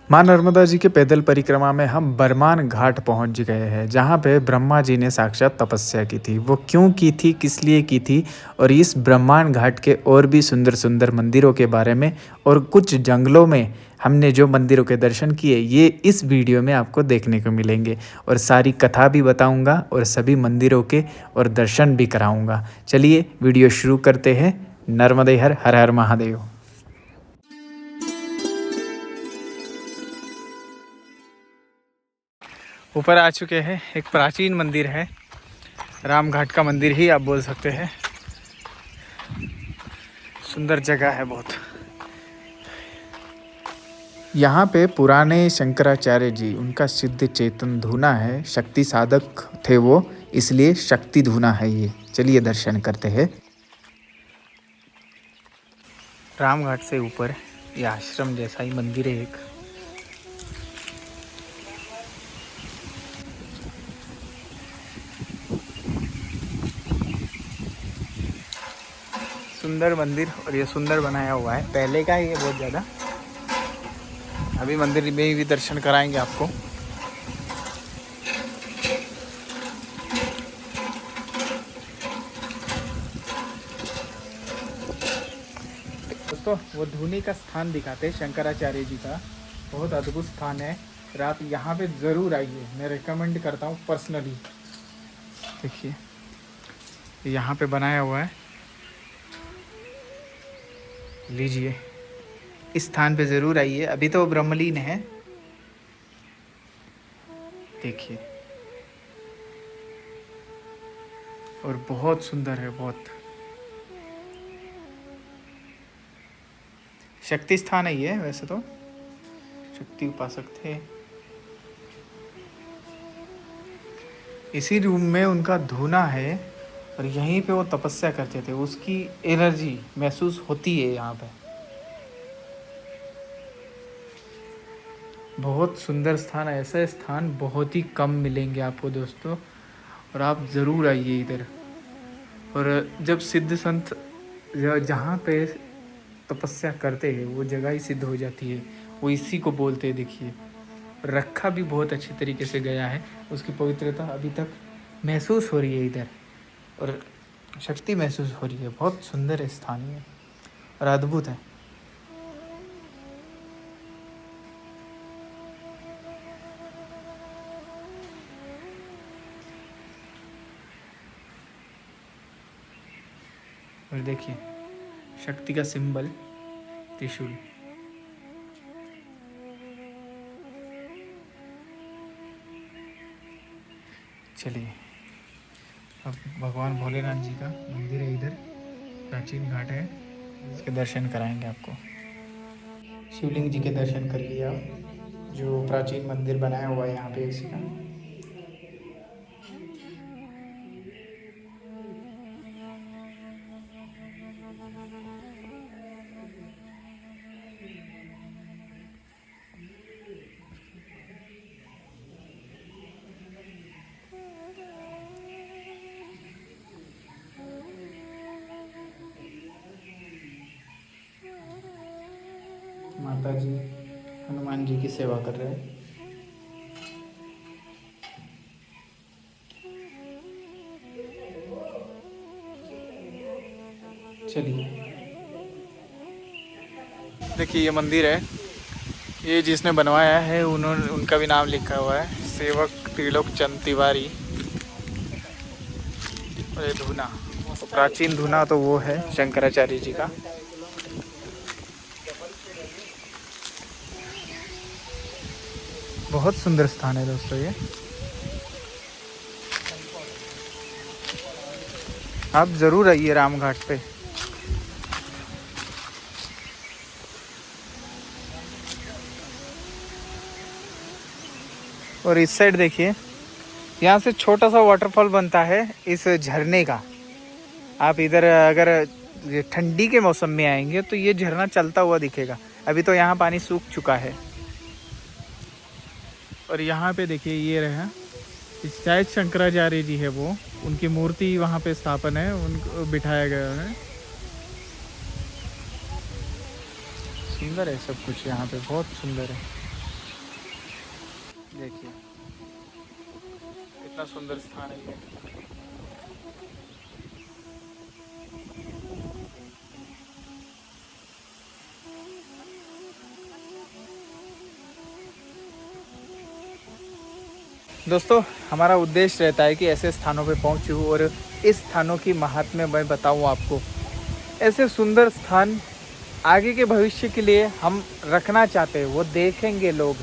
माँ नर्मदा जी के पैदल परिक्रमा में हम बरमान घाट पहुंच गए हैं, जहां पे ब्रह्मा जी ने साक्षात तपस्या की थी। वो क्यों की थी, किस लिए की थी, और इस ब्रह्मांड घाट के और भी सुंदर सुंदर मंदिरों के बारे में और कुछ जंगलों में हमने जो मंदिरों के दर्शन किए, ये इस वीडियो में आपको देखने को मिलेंगे। और सारी कथा भी बताऊंगा और सभी मंदिरों के और दर्शन भी कराऊंगा। चलिए वीडियो शुरू करते हैं। नर्मदे हर हर हर महादेव। ऊपर आ चुके हैं। एक प्राचीन मंदिर है, रामघाट का मंदिर ही आप बोल सकते हैं। सुंदर जगह है बहुत। यहाँ पे पुराने शंकराचार्य जी, उनका सिद्ध चेतन धूना है। शक्ति साधक थे वो, इसलिए शक्ति धूना है ये। चलिए दर्शन करते हैं। रामघाट से ऊपर ये आश्रम जैसा ही मंदिर है एक। सुंदर मंदिर, और ये सुंदर बनाया हुआ है, पहले का ही है बहुत ज़्यादा। अभी मंदिर में भी दर्शन कराएंगे आपको। दोस्तों, वो धूनी का स्थान दिखाते हैं शंकराचार्य जी का। बहुत अद्भुत स्थान है, और आप यहाँ पे ज़रूर आइए। मैं रिकमेंड करता हूँ पर्सनली। देखिए यहाँ पे बनाया हुआ है, लीजिए। इस स्थान पे ज़रूर आइए। अभी तो ब्रह्मलीन है, देखिए। और बहुत सुंदर है, बहुत शक्ति स्थान है ये। वैसे तो शक्ति उपासक थे। इसी रूम में उनका धूना है, और यहीं पे वो तपस्या करते थे। उसकी एनर्जी महसूस होती है यहाँ पे। बहुत सुंदर स्थान है। ऐसे स्थान बहुत ही कम मिलेंगे आपको दोस्तों, और आप ज़रूर आइए इधर। और जब सिद्ध संत जहाँ पे तपस्या करते हैं, वो जगह ही सिद्ध हो जाती है। वो इसी को बोलते हैं। देखिए, रखा भी बहुत अच्छी तरीके से गया है। उसकी पवित्रता अभी तक महसूस हो रही है इधर, और शक्ति महसूस हो रही है। बहुत सुंदर स्थान है और अद्भुत है। और देखिए, शक्ति का सिंबल त्रिशूल। चलिए, अब भगवान भोलेनाथ जी का मंदिर है इधर, प्राचीन घाट है, इसके दर्शन कराएंगे आपको। शिवलिंग जी के दर्शन कर लिए आप, जो प्राचीन मंदिर बनाया हुआ है यहाँ पे इसी का। माता जी हनुमान जी की सेवा कर रहे हैं। चलिए, देखिए ये मंदिर है। ये जिसने बनवाया है उनका भी नाम लिखा हुआ है, सेवक त्रिलोक चंद तिवारी। और ये धूना, तो प्राचीन धूना तो वो है शंकराचार्य जी का। बहुत सुंदर स्थान है दोस्तों ये। आप ज़रूर आइए रामघाट पे। और इस साइड देखिए, यहाँ से छोटा सा वाटरफॉल बनता है इस झरने का। आप इधर अगर ठंडी के मौसम में आएंगे तो ये झरना चलता हुआ दिखेगा। अभी तो यहाँ पानी सूख चुका है। और यहाँ पे देखिए, ये रहा, शायद शंकराचार्य जी है वो, उनकी मूर्ति वहाँ पे स्थापन है, उनको बिठाया गया है। सुंदर है सब कुछ यहाँ पे, बहुत सुंदर है। देखिए कितना सुंदर स्थान है ये। दोस्तों हमारा उद्देश्य रहता है कि ऐसे स्थानों पे पहुंचूं और इस स्थानों की महात्म्य मैं बताऊं आपको। ऐसे सुंदर स्थान आगे के भविष्य के लिए हम रखना चाहते हैं, वो देखेंगे लोग,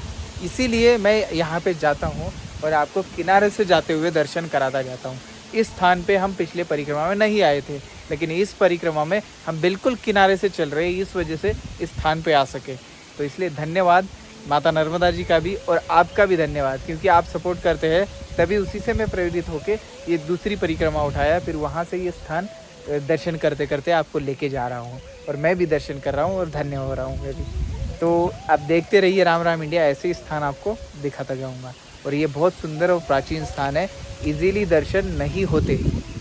इसीलिए मैं यहाँ पे जाता हूँ और आपको किनारे से जाते हुए दर्शन कराता जाता हूँ। इस स्थान पे हम पिछले परिक्रमा में नहीं आए थे, लेकिन इस परिक्रमा में हम बिल्कुल किनारे से चल रहे हैं, इस वजह से इस स्थान पे आ सके। तो इसलिए धन्यवाद माता नर्मदा जी का भी और आपका भी धन्यवाद, क्योंकि आप सपोर्ट करते हैं, तभी उसी से मैं प्रेरित होकर ये दूसरी परिक्रमा उठाया, फिर वहाँ से ये स्थान दर्शन करते करते आपको लेके जा रहा हूँ और मैं भी दर्शन कर रहा हूँ और धन्य हो रहा हूँ मैं भी। तो आप देखते रहिए राम राम इंडिया, ऐसे ही स्थान आपको दिखाता जाऊँगा। और ये बहुत सुंदर और प्राचीन स्थान है, इजीली दर्शन नहीं होते।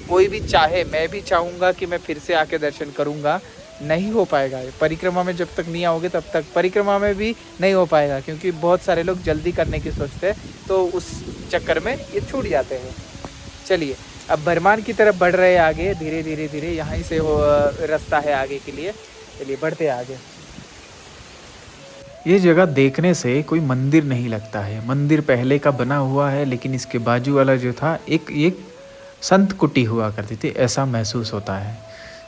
कोई भी चाहे, मैं भी चाहूँगा कि मैं फिर से आके दर्शन करूँगा, नहीं हो पाएगा। परिक्रमा में जब तक नहीं आओगे तब तक परिक्रमा में भी नहीं हो पाएगा, क्योंकि बहुत सारे लोग जल्दी करने की सोचते हैं, तो उस चक्कर में ये छूट जाते हैं। चलिए अब बरमान की तरफ बढ़ रहे हैं आगे, धीरे धीरे धीरे, यहाँ से वो रास्ता है आगे के लिए। चलिए बढ़ते हैं आगे। ये जगह देखने से कोई मंदिर नहीं लगता है, मंदिर पहले का बना हुआ है, लेकिन इसके बाजू वाला जो था एक संत कुटी हुआ करती थी, ऐसा महसूस होता है।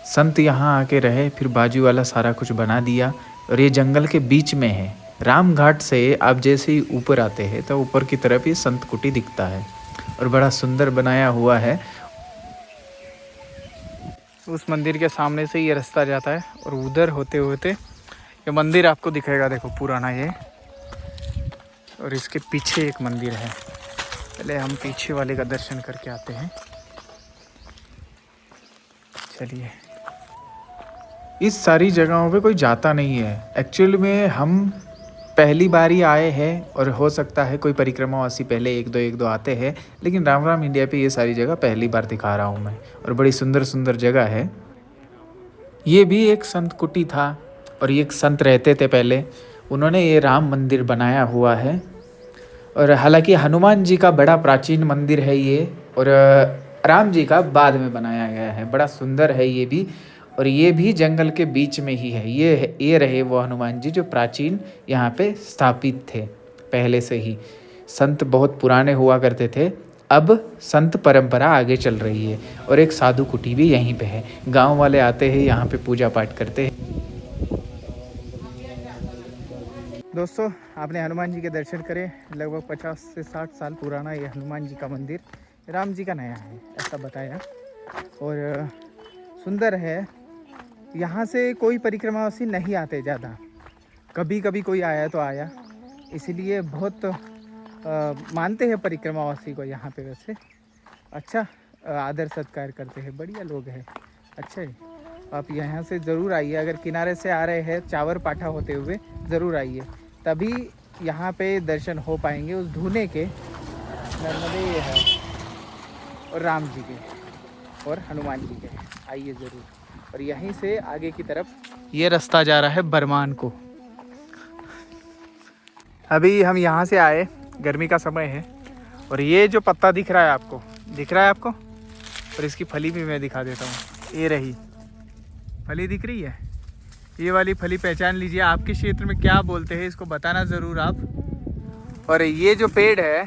संत यहाँ आके रहे, फिर बाजू वाला सारा कुछ बना दिया, और ये जंगल के बीच में है। राम घाट से आप जैसे ही ऊपर आते हैं तो ऊपर की तरफ ये संत कुटी दिखता है और बड़ा सुंदर बनाया हुआ है। उस मंदिर के सामने से ये रास्ता जाता है और उधर होते होते ये मंदिर आपको दिखेगा, देखो पुराना ये, और इसके पीछे एक मंदिर है। पहले हम पीछे वाले का दर्शन करके आते हैं। चलिए, इस सारी जगहों पे कोई जाता नहीं है। एक्चुअल में हम पहली बार ही आए हैं, और हो सकता है कोई परिक्रमावासी पहले एक दो आते हैं, लेकिन राम राम इंडिया पे ये सारी जगह पहली बार दिखा रहा हूँ मैं, और बड़ी सुंदर सुंदर जगह है। ये भी एक संत कुटी था और ये एक संत रहते थे पहले, उन्होंने ये राम मंदिर बनाया हुआ है। और हालांकि हनुमान जी का बड़ा प्राचीन मंदिर है ये, और राम जी का बाद में बनाया गया है, बड़ा सुंदर है ये भी। और ये भी जंगल के बीच में ही है। ये रहे वो हनुमान जी जो प्राचीन यहाँ पे स्थापित थे पहले से ही। संत बहुत पुराने हुआ करते थे, अब संत परंपरा आगे चल रही है, और एक साधु कुटी भी यहीं पे है। गांव वाले आते हैं यहाँ पे, पूजा पाठ करते हैं। दोस्तों आपने हनुमान जी के दर्शन करे। लगभग 50 से 60 साल पुराना ये हनुमान जी का मंदिर, राम जी का नया है ऐसा बताया, और सुंदर है। यहाँ से कोई परिक्रमावासी नहीं आते ज़्यादा, कभी कभी कोई आया तो आया, इसीलिए बहुत मानते हैं परिक्रमावासी को यहाँ पे। वैसे अच्छा आदर सत्कार करते हैं, बढ़िया लोग हैं, अच्छा है। आप यहाँ से ज़रूर आइए, अगर किनारे से आ रहे हैं चावर पाठा होते हुए ज़रूर आइए, तभी यहाँ पे दर्शन हो पाएंगे उस धुने के, नर्मदे है और राम जी के और हनुमान जी के। आइए ज़रूर। और यहीं से आगे की तरफ ये रास्ता जा रहा है बरमान को। अभी हम यहाँ से आए, गर्मी का समय है, और ये जो पत्ता दिख रहा है आपको, और इसकी फली भी मैं दिखा देता हूँ। ये रही फली दिख रही है, ये वाली फली पहचान लीजिए। आपके क्षेत्र में क्या बोलते हैं इसको बताना ज़रूर आप। और ये जो पेड़ है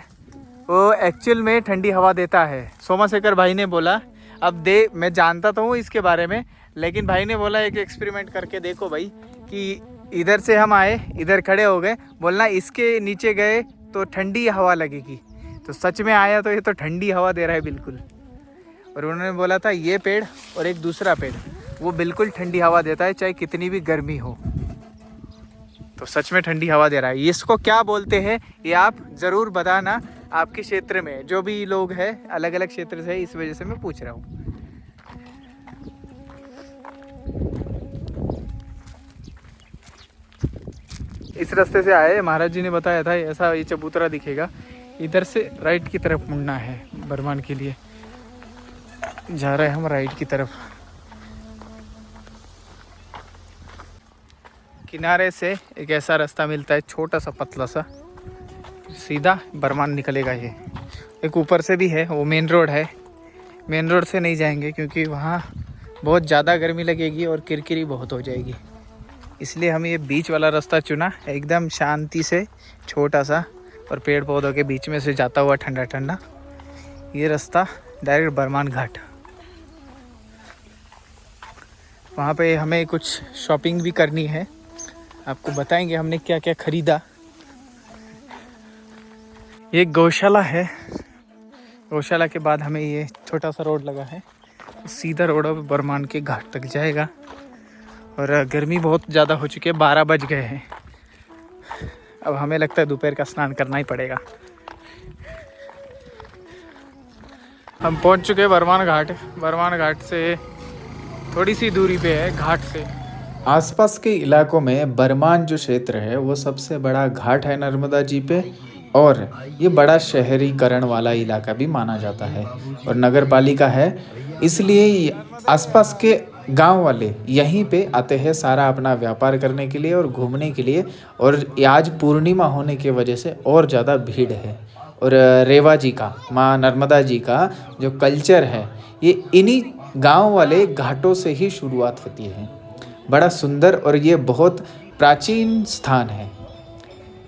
वो एक्चुअल में ठंडी हवा देता है, सोमाशेखर भाई ने बोला। अब मैं जानता तो हूँ इसके बारे में, लेकिन भाई ने बोला एक एक्सपेरिमेंट करके देखो भाई, कि इधर से हम आए, इधर खड़े हो गए, बोलना इसके नीचे गए तो ठंडी हवा लगेगी। तो सच में आया तो ये तो ठंडी हवा दे रहा है बिल्कुल। और उन्होंने बोला था ये पेड़ और एक दूसरा पेड़, वो बिल्कुल ठंडी हवा देता है चाहे कितनी भी गर्मी हो। तो सच में ठंडी हवा दे रहा है। इसको क्या बोलते हैं ये आप ज़रूर बताना, आपके क्षेत्र में जो भी लोग हैं अलग अलग क्षेत्र से, इस वजह से मैं पूछ रहा हूँ। इस रास्ते से आए, महाराज जी ने बताया था ऐसा, ये चबूतरा दिखेगा, इधर से राइट की तरफ मुड़ना है बरमान के लिए। जा रहे हैं हम राइट की तरफ। किनारे से एक ऐसा रास्ता मिलता है, छोटा सा पतला सा, सीधा बरमान निकलेगा ये। एक ऊपर से भी है, वो मेन रोड है। मेन रोड से नहीं जाएंगे क्योंकि वहाँ बहुत ज़्यादा गर्मी लगेगी और किरकिरी बहुत हो जाएगी, इसलिए हम ये बीच वाला रास्ता चुना। एकदम शांति से, छोटा सा और पेड़ पौधों के बीच में से जाता हुआ ठंडा ठंडा ये रास्ता डायरेक्ट बरमान घाट। वहाँ पे हमें कुछ शॉपिंग भी करनी है, आपको बताएंगे हमने क्या क्या खरीदा। ये गौशाला है। गौशाला के बाद हमें ये छोटा सा रोड लगा है, सीधा रोड अब बरमान के घाट तक जाएगा। और गर्मी बहुत ज़्यादा हो चुकी है, 12 बज गए हैं। अब हमें लगता है दोपहर का स्नान करना ही पड़ेगा। हम पहुंच चुके हैं बरमान घाट। बरमान घाट से थोड़ी सी दूरी पे है घाट से। आसपास के इलाकों में बरमान जो क्षेत्र है वो सबसे बड़ा घाट है नर्मदा जी पे, और ये बड़ा शहरीकरण वाला इलाका भी माना जाता है और नगर पालिका है, इसलिए आसपास के गांव वाले यहीं पे आते हैं सारा अपना व्यापार करने के लिए और घूमने के लिए। और आज पूर्णिमा होने की वजह से और ज़्यादा भीड़ है। और रेवा जी का, माँ नर्मदा जी का जो कल्चर है ये इन्हीं गांव वाले घाटों से ही शुरुआत होती है। बड़ा सुंदर और ये बहुत प्राचीन स्थान है।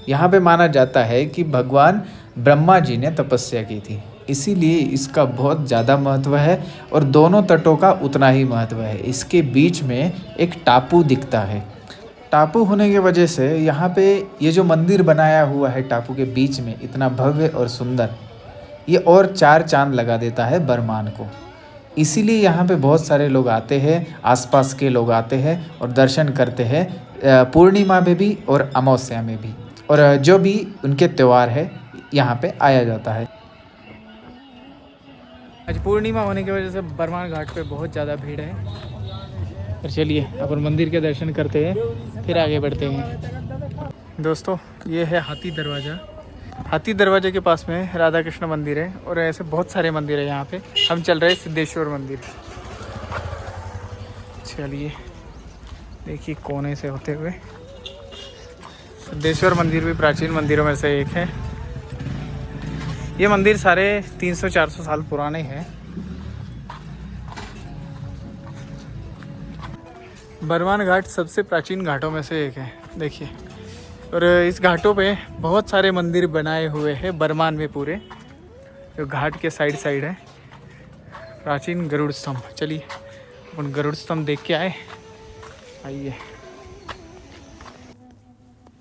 यहाँ पे माना जाता है कि भगवान ब्रह्मा जी ने तपस्या की थी, इसीलिए इसका बहुत ज़्यादा महत्व है और दोनों तटों का उतना ही महत्व है। इसके बीच में एक टापू दिखता है। टापू होने की वजह से यहाँ पे ये जो मंदिर बनाया हुआ है टापू के बीच में इतना भव्य और सुंदर, ये और 4 चांद लगा देता है बरमान को। इसीलिए यहाँ पे बहुत सारे लोग आते हैं, आसपास के लोग आते हैं और दर्शन करते हैं, पूर्णिमा में भी और अमावस्या में भी, और जो भी उनके त्यौहार है यहाँ पे आया जाता है। आज पूर्णिमा होने की वजह से बरमान घाट पे बहुत ज़्यादा भीड़ है। और चलिए अपन मंदिर के दर्शन करते हैं, फिर आगे बढ़ते हैं। दोस्तों ये है हाथी दरवाज़ा। हाथी दरवाजे के पास में राधा कृष्ण मंदिर है और ऐसे बहुत सारे मंदिर है यहाँ पे। हम चल रहे हैं सिद्धेश्वर मंदिर। चलिए देखिए कोने से होते हुए। सिद्धेश्वर मंदिर भी प्राचीन मंदिरों में से एक है। ये मंदिर सारे 300-400 साल पुराने हैं। बरमान घाट सबसे प्राचीन घाटों में से एक है, देखिए। और इस घाटों पे बहुत सारे मंदिर बनाए हुए हैं बरमान में पूरे, जो घाट के साइड साइड है। प्राचीन गरुड़ स्तंभ, चलिए अपन गरुड़ स्तंभ देख के आइए।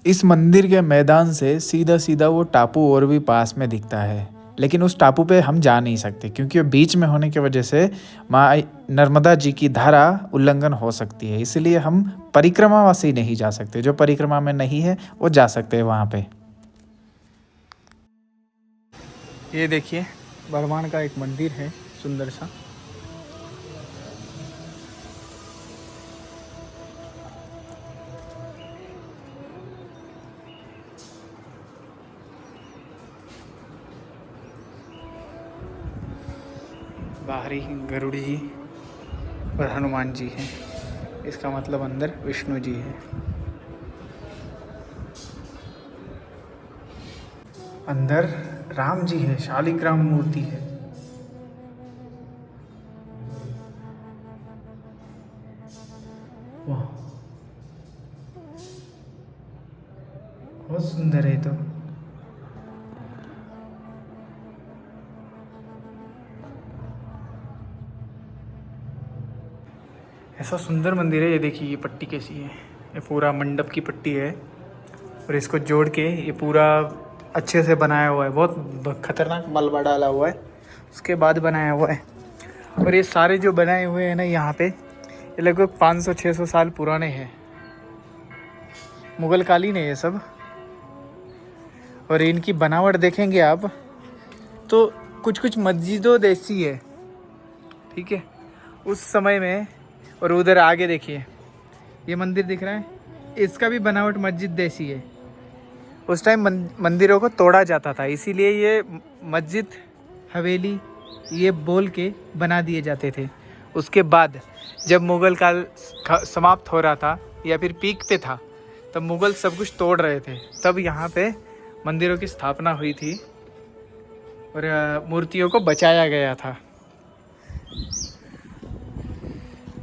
इस मंदिर के मैदान से सीधा सीधा वो टापू और भी पास में दिखता है, लेकिन उस टापू पे हम जा नहीं सकते क्योंकि वो बीच में होने की वजह से माँ नर्मदा जी की धारा उल्लंघन हो सकती है। इसलिए हम परिक्रमा से ही नहीं जा सकते। जो परिक्रमा में नहीं है वो जा सकते हैं वहाँ पे। ये देखिए बरमान का एक मंदिर है सुंदर सा। बाहरी गरुड़ जी और हनुमान जी हैं, इसका मतलब अंदर विष्णु जी हैं। अंदर राम जी है, शालिग्राम मूर्ति है। वाह बहुत सुंदर है। तो ऐसा सुंदर मंदिर है। ये देखिए ये पट्टी कैसी है, ये पूरा मंडप की पट्टी है और इसको जोड़ के ये पूरा अच्छे से बनाया हुआ है। बहुत खतरनाक मलबा डाला हुआ है, उसके बाद बनाया हुआ है। और ये सारे जो बनाए हुए हैं ना यहाँ पे, ये लगभग 500-600 साल पुराने हैं। मुगल कालीन है ये सब। और इनकी बनावट देखेंगे आप तो कुछ कुछ मस्जिदों जैसी है, ठीक है, उस समय में। और उधर आगे देखिए ये मंदिर दिख रहा है, इसका भी बनावट मस्जिद जैसी है। उस टाइम मंदिरों को तोड़ा जाता था, इसीलिए ये मस्जिद हवेली ये बोल के बना दिए जाते थे। उसके बाद जब मुग़ल काल समाप्त हो रहा था या फिर पीक पे था, तब मुग़ल सब कुछ तोड़ रहे थे, तब यहाँ पे मंदिरों की स्थापना हुई थी और मूर्तियों को बचाया गया था।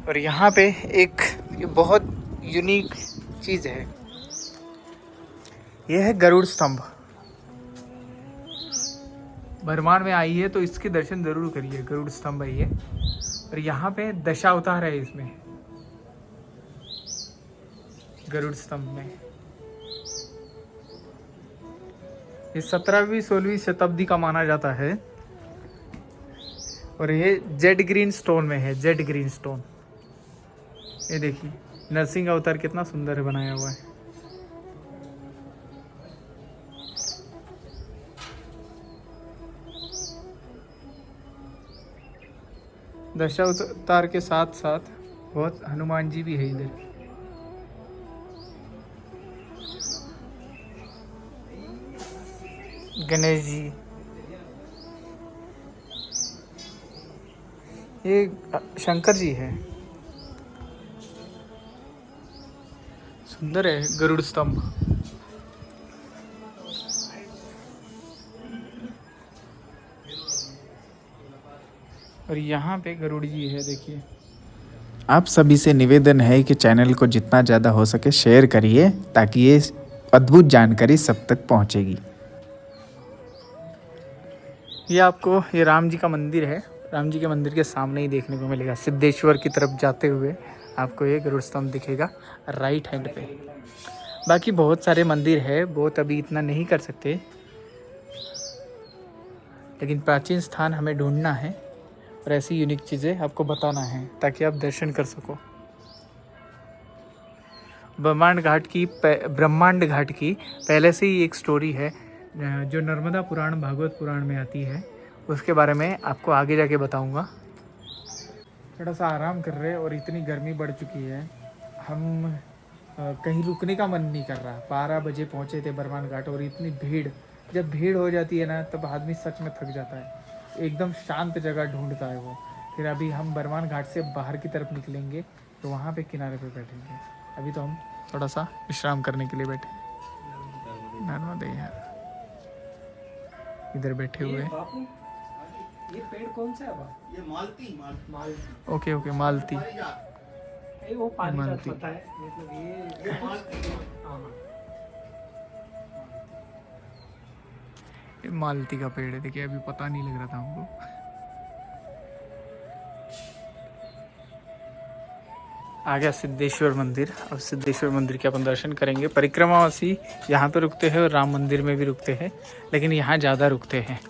और यहाँ पे एक बहुत यूनिक चीज़ है, यह है गरुड़ स्तंभ। बरमान में आई है तो इसके दर्शन जरूर करिए। गरुड़ स्तंभ है ये, और यहाँ पे दशावतार है इसमें, गरुड़ स्तंभ में। ये 17वीं 16वीं शताब्दी का माना जाता है और ये जेड ग्रीन स्टोन में है, जेड ग्रीन स्टोन। ये देखिए नरसिंह अवतार कितना सुंदर बनाया हुआ है। दशावतार के साथ साथ बहुत हनुमान जी भी है इधर। गणेश जी, ये शंकर जी है। सुंदर है गरुड़ स्तंभ। और यहाँ पे गरुड़ जी है, देखिए। आप सभी से निवेदन है कि चैनल को जितना ज़्यादा हो सके शेयर करिए, ताकि ये अद्भुत जानकारी सब तक पहुँचेगी। ये आपको ये राम जी का मंदिर है, राम जी के मंदिर के सामने ही देखने को मिलेगा। सिद्धेश्वर की तरफ जाते हुए आपको ये गरुड़ स्तंभ दिखेगा राइट हैंड पे। बाकी बहुत सारे मंदिर है, बहुत अभी इतना नहीं कर सकते, लेकिन प्राचीन स्थान हमें ढूंढना है और ऐसी यूनिक चीज़ें आपको बताना है ताकि आप दर्शन कर सको। ब्रह्मांड घाट की पहले से ही एक स्टोरी है जो नर्मदा पुराण भागवत पुराण में आती है, उसके बारे में आपको आगे जाके बताऊंगा। थोड़ा सा आराम कर रहे हैं और इतनी गर्मी बढ़ चुकी है, हम कहीं रुकने का मन नहीं कर रहा। 12 बजे पहुंचे थे बरमान घाट और इतनी भीड़, जब भीड़ हो जाती है ना तब आदमी सच में थक जाता है। एकदम शांत जगह ढूंढता है वो। फिर अभी हम बरमान घाट से बाहर की तरफ निकलेंगे तो वहाँ पे किनारे पे बैठेंगे। अभी तो हम थोड़ा सा विश्राम करने के लिए बैठे नर्मदे यार, इधर बैठे हुए। ये पेड़ कौन सा है? ये मालती। ओके मालती। वो पानी का मालती। पता है, मतलब ये मालती। हाँ ये मालती का पेड़ है, देखिए अभी पता नहीं लग रहा था हमको। आ गया सिद्धेश्वर मंदिर। अब सिद्धेश्वर मंदिर के अपन दर्शन करेंगे। परिक्रमावासी यहाँ पे रुकते हैं और राम मंदिर में भी रुकते हैं, लेकिन यहाँ ज़्यादा रुकते हैं।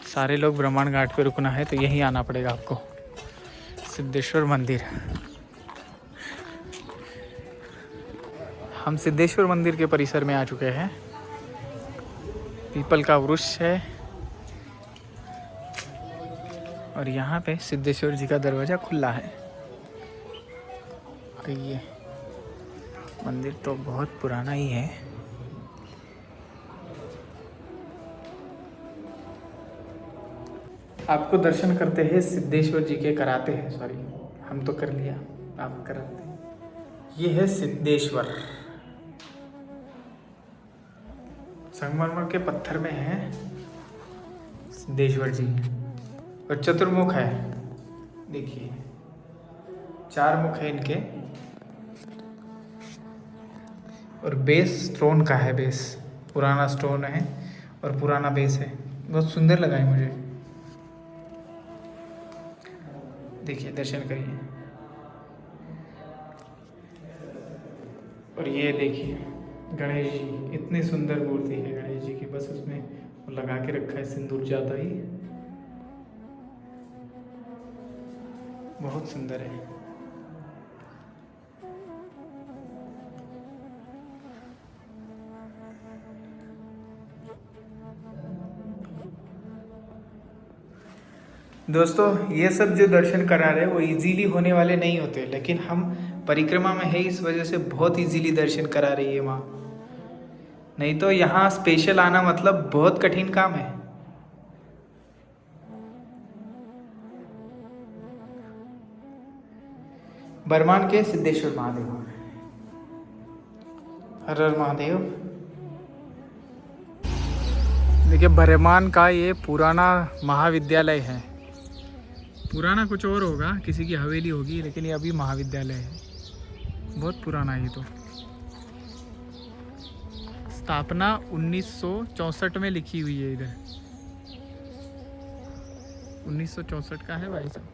सारे लोग ब्रह्मांड घाट पे रुकना है तो यहीं आना पड़ेगा आपको। सिद्धेश्वर मंदिर, हम सिद्धेश्वर मंदिर के परिसर में आ चुके हैं। पीपल का वृक्ष है और यहाँ पे सिद्धेश्वर जी का दरवाज़ा खुला है। और ये मंदिर तो बहुत पुराना ही है। आपको दर्शन करते हैं सिद्धेश्वर जी के कराते हैं, सॉरी हम तो कर लिया, आप कराते हैं। ये है सिद्धेश्वर, संगमरमर के पत्थर में है सिद्धेश्वर जी। और चतुर्मुख है, देखिए 4 मुख है इनके। और बेस स्टोन का है, बेस पुराना स्टोन है और पुराना बेस है। बहुत सुंदर लगा है मुझे। देखिए दर्शन करिए। और ये देखिए गणेश जी, इतनी सुंदर मूर्ति है गणेश जी की, बस उसमें वो लगा के रखा है सिंदूर ज़्यादा ही, बहुत सुंदर है। दोस्तों ये सब जो दर्शन करा रहे हैं वो इजीली होने वाले नहीं होते, लेकिन हम परिक्रमा में है इस वजह से बहुत इजीली दर्शन करा रही है माँ। नहीं तो यहाँ स्पेशल आना मतलब बहुत कठिन काम है। बरमान के सिद्धेश्वर महादेव, हर हर महादेव। देखिए बरमान का ये पुराना महाविद्यालय है। पुराना कुछ और होगा, किसी की हवेली होगी, लेकिन ये अभी महाविद्यालय है। बहुत पुराना है ये तो। स्थापना 1964 में लिखी हुई है इधर। 1964 का है भाई साहब।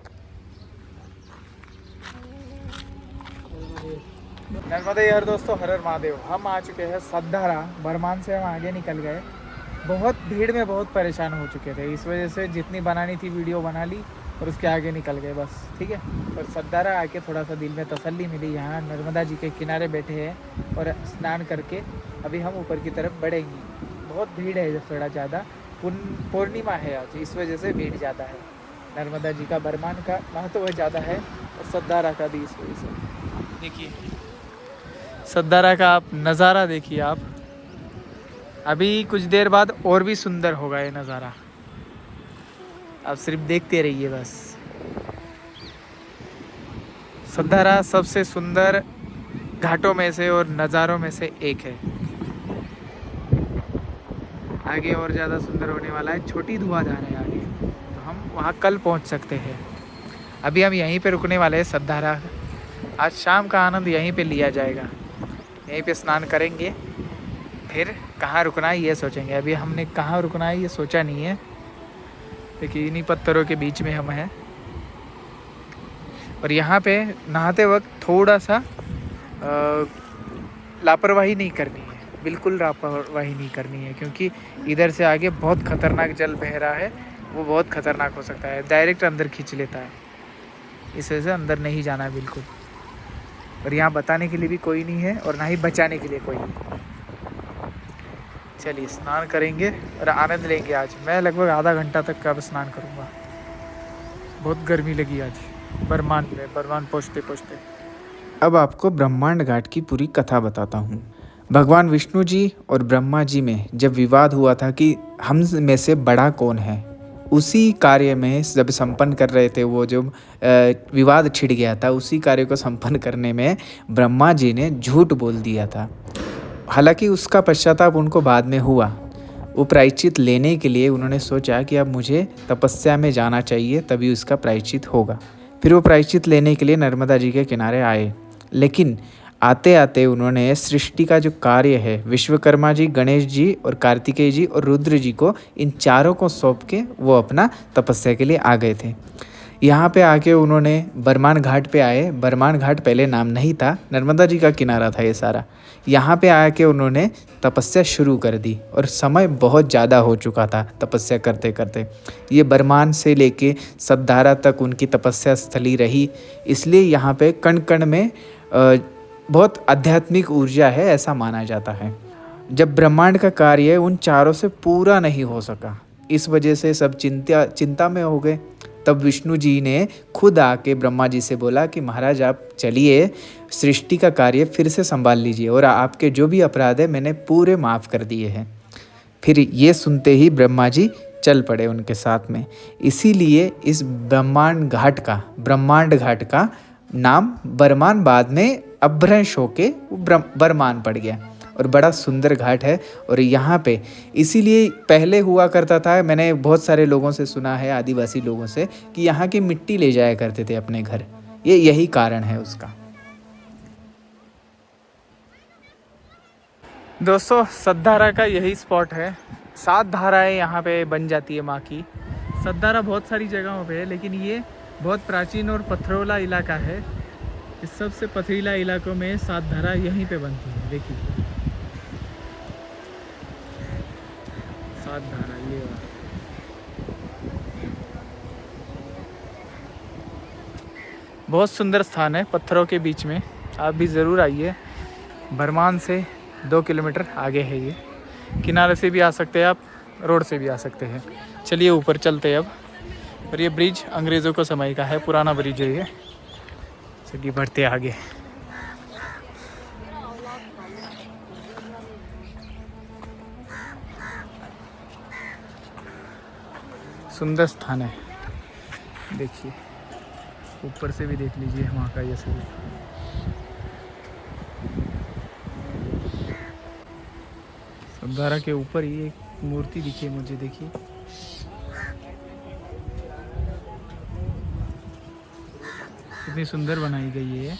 नर्मदा यार दोस्तों, हर हर महादेव। हम आ चुके हैं सद्धारा। बरमान से हम आगे निकल गए। बहुत भीड़ में बहुत परेशान हो चुके थे, इस वजह से जितनी बनानी थी वीडियो बना ली और उसके आगे निकल गए बस। ठीक है, और सद्धारा आके थोड़ा सा दिल में तसल्ली मिली। यहाँ नर्मदा जी के किनारे बैठे हैं और स्नान करके अभी हम ऊपर की तरफ बढ़ेंगे। बहुत भीड़ है इधर, थोड़ा ज़्यादा। पूर्णिमा है आज, इस वजह से भीड़ ज़्यादा है। नर्मदा जी का बरमान का महत्व ज़्यादा है और सद्धारा का भी इस वजह से। देखिए सद्धारा का आप नज़ारा देखिए। आप अभी कुछ देर बाद और भी सुंदर होगा ये नज़ारा। आप सिर्फ देखते रहिए बस। सद्धारा सबसे सुंदर घाटों में से और नज़ारों में से एक है। आगे और ज़्यादा सुंदर होने वाला है। छोटी धुआंधार है आगे, तो हम वहाँ कल पहुँच सकते हैं। अभी हम यहीं पे रुकने वाले हैं सद्धारा। आज शाम का आनंद यहीं पे लिया जाएगा। यहीं पे स्नान करेंगे, फिर कहाँ रुकना है ये सोचेंगे। अभी हमने कहाँ रुकना है ये सोचा नहीं है। देखिए इन्हीं पत्थरों के बीच में हम हैं और यहाँ पे नहाते वक्त थोड़ा सा लापरवाही नहीं करनी है। बिल्कुल लापरवाही नहीं करनी है, क्योंकि इधर से आगे बहुत ख़तरनाक जल बह रहा है। वो बहुत ख़तरनाक हो सकता है, डायरेक्ट अंदर खींच लेता है। इस वजह से अंदर नहीं जाना है बिल्कुल। और यहाँ बताने के लिए भी कोई नहीं है और ना ही बचाने के लिए कोई नहीं। चलिए स्नान करेंगे और आनंद लेंगे। आज मैं लगभग आधा घंटा तक का स्नान करूँगा। बहुत गर्मी लगी आज बरमान पहुँचते पहुँचते। अब आपको ब्रह्मांड घाट की पूरी कथा बताता हूँ। भगवान विष्णु जी और ब्रह्मा जी में जब विवाद हुआ था कि हम में से बड़ा कौन है, उसी कार्य में जब संपन्न कर रहे थे, वो जो विवाद छिड़ गया था, उसी कार्य को संपन्न करने में ब्रह्मा जी ने झूठ बोल दिया था। हालांकि उसका पश्चाताप उनको बाद में हुआ। वो प्रायश्चित लेने के लिए उन्होंने सोचा कि अब मुझे तपस्या में जाना चाहिए, तभी उसका प्रायश्चित होगा। फिर वो प्रायश्चित लेने के लिए नर्मदा जी के किनारे आए। लेकिन आते आते उन्होंने सृष्टि का जो कार्य है, विश्वकर्मा जी, गणेश जी और कार्तिकेय जी और रुद्र जी को, इन चारों को सौंप के वो अपना तपस्या के लिए आ गए थे। यहाँ पे आके उन्होंने बरमान घाट पे आए। बरमान घाट पहले नाम नहीं था, नर्मदा जी का किनारा था ये सारा। यहाँ पे आके उन्होंने तपस्या शुरू कर दी और समय बहुत ज़्यादा हो चुका था तपस्या करते करते। ये बरमान से लेके सद्धारा तक उनकी तपस्या स्थली रही। इसलिए यहाँ पे कण कण में बहुत आध्यात्मिक ऊर्जा है, ऐसा माना जाता है। जब ब्रह्मांड का कार्य उन चारों से पूरा नहीं हो सका, इस वजह से सब चिंता में हो गए। तब विष्णु जी ने खुद आके ब्रह्मा जी से बोला कि महाराज आप चलिए, सृष्टि का कार्य फिर से संभाल लीजिए और आपके जो भी अपराध है मैंने पूरे माफ़ कर दिए हैं। फिर ये सुनते ही ब्रह्मा जी चल पड़े उनके साथ में। इसीलिए इस ब्रह्मांड घाट का नाम बरमान बाद में अपभ्रंश होके बरमान पड़ गया और बड़ा सुंदर घाट है। और यहाँ पे इसीलिए पहले हुआ करता था, मैंने बहुत सारे लोगों से सुना है, आदिवासी लोगों से, कि यहाँ की मिट्टी ले जाया करते थे अपने घर। यही कारण है उसका। दोस्तों सद्धारा का यही स्पॉट है। 7 धाराएं यहाँ पे बन जाती है माँ की। सद्धारा बहुत सारी जगहों पे है, लेकिन ये बहुत प्राचीन और पथरीला इलाका है। इस सबसे पथरीला इलाकों में 7 धारा यहीं पे बनती है। देखिए 7 धारा ये बहुत सुंदर स्थान है पत्थरों के बीच में। आप भी ज़रूर आइए। बरमान से 2 किलोमीटर आगे है ये। किनारे से भी आ सकते हैं आप, रोड से भी आ सकते हैं। चलिए ऊपर चलते हैं अब। और ये ब्रिज अंग्रेज़ों को समय का है, पुराना ब्रिज है ये। चलिए बढ़ते आगे। सुंदर स्थान है, देखिए ऊपर से भी देख लीजिए वहाँ का ये सब। सद्धारा के ऊपर ही एक मूर्ति दिखी मुझे, देखिए। कितनी सुंदर बनाई गई है।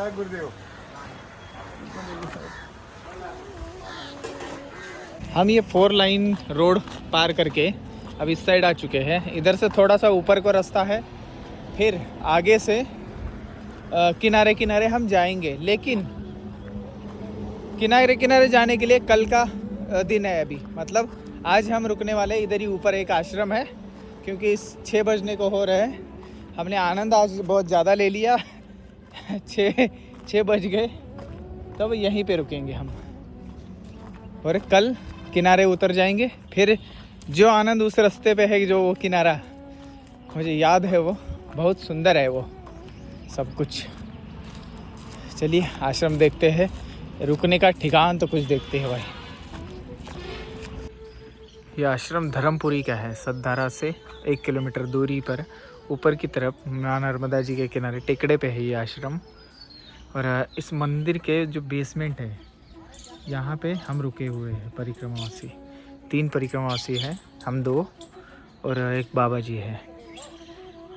गुरुदेव। हम ये 4 लाइन रोड पार करके अब इस साइड आ चुके हैं। इधर से थोड़ा सा ऊपर को रास्ता है, फिर आगे से किनारे किनारे हम जाएंगे। लेकिन किनारे किनारे जाने के लिए कल का दिन है अभी, मतलब आज हम रुकने वाले इधर ही ऊपर एक आश्रम है, क्योंकि इस 6 बजने को हो रहे हैं। हमने आनंद आज बहुत ज़्यादा ले लिया। 6 बज गए, तब यहीं पे रुकेंगे हम और कल किनारे उतर जाएंगे। फिर जो आनंद उस रास्ते पे है, जो वो किनारा मुझे याद है, वो बहुत सुंदर है वो सब कुछ। चलिए आश्रम देखते हैं, रुकने का ठिकान तो कुछ देखते हैं भाई। ये आश्रम धर्मपुरी का है, सतधारा से 1 किलोमीटर दूरी पर ऊपर की तरफ मां नर्मदा जी के किनारे टेकड़े पे है ये आश्रम। और इस मंदिर के जो बेसमेंट है, यहाँ पे हम रुके हुए हैं परिक्रमावासी। 3 परिक्रमावासी हैं, हम 2 और एक बाबा जी है।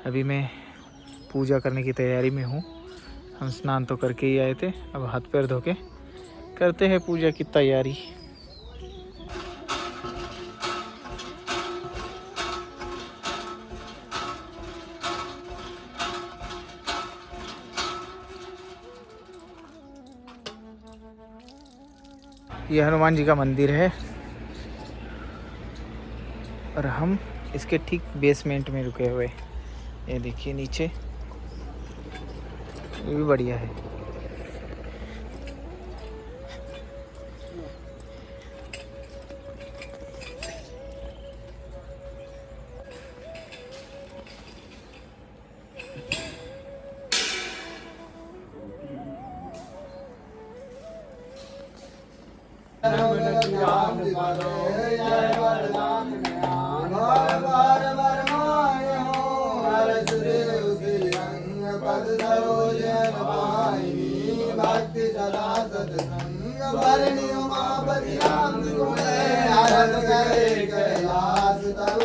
अभी मैं पूजा करने की तैयारी में हूँ। हम स्नान तो करके ही आए थे, अब हाथ पैर धो के करते हैं पूजा की तैयारी। ये हनुमान जी का मंदिर है और हम इसके ठीक बेसमेंट में रुके हुए। ये देखिए नीचे, ये भी बढ़िया है।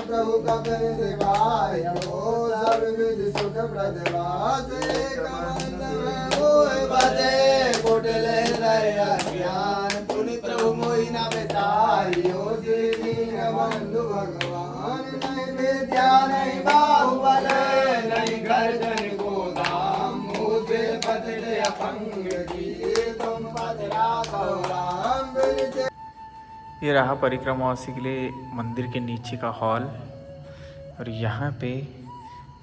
प्रभु का सुख प्रदवास ज्ञान पुनि प्रभु मोहि न बेताइयो बंधु भगवान नहीं विद्या नहीं बाहुबल नहीं घर जन गोदाम मुझे बदले अपंग जी तुम बदला गौराम। ये रहा परिक्रमावासी के लिए मंदिर के नीचे का हॉल। और यहाँ पे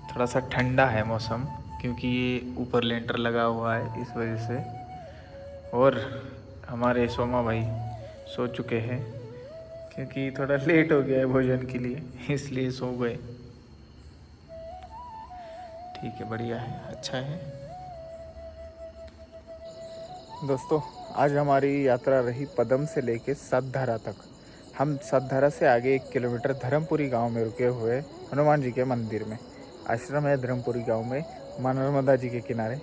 थोड़ा सा ठंडा है मौसम, क्योंकि ये ऊपर लेंटर लगा हुआ है इस वजह से। और हमारे सोमा भाई सो चुके हैं, क्योंकि थोड़ा लेट हो गया है भोजन के लिए, इसलिए सो गए। ठीक है, बढ़िया है, अच्छा है। दोस्तों, आज हमारी यात्रा रही पदम से लेके सतधारा तक। हम सतधारा से आगे 1 किलोमीटर धर्मपुरी गांव में रुके हुए हनुमान जी के मंदिर में। आश्रम है धर्मपुरी गांव में, मां नर्मदा जी के किनारे,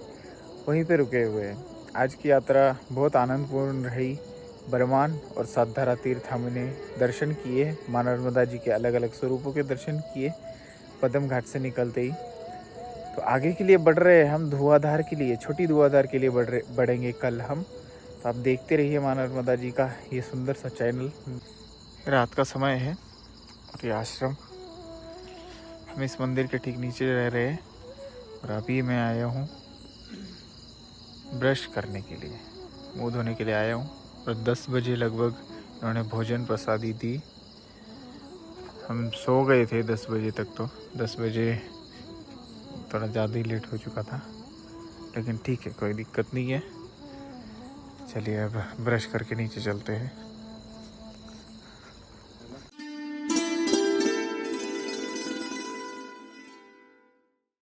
वहीं पे रुके हुए हैं। आज की यात्रा बहुत आनंदपूर्ण रही। बरमान और सतधारा तीर्थ हमने दर्शन किए, मां नर्मदा जी के अलग अलग स्वरूपों के दर्शन किए पदम घाट से निकलते ही। तो आगे के लिए बढ़ रहे हैं हम, धुआंधार के लिए, छोटी धुआंधार के लिए बढ़ेंगे कल हम। तो आप देखते रहिए मां नर्मदा जी का ये सुंदर सा चैनल। रात का समय है और ये आश्रम, हम इस मंदिर के ठीक नीचे रह रहे हैं। और अभी मैं आया हूँ ब्रश करने के लिए, मुँह धोने के लिए आया हूँ। और 10 बजे लगभग इन्होंने भोजन प्रसादी दी। हम सो गए थे 10 बजे तक, तो 10 बजे थोड़ा ज़्यादा ही लेट हो चुका था, लेकिन ठीक है, कोई दिक्कत नहीं है। चलिए अब ब्रश करके नीचे चलते हैं।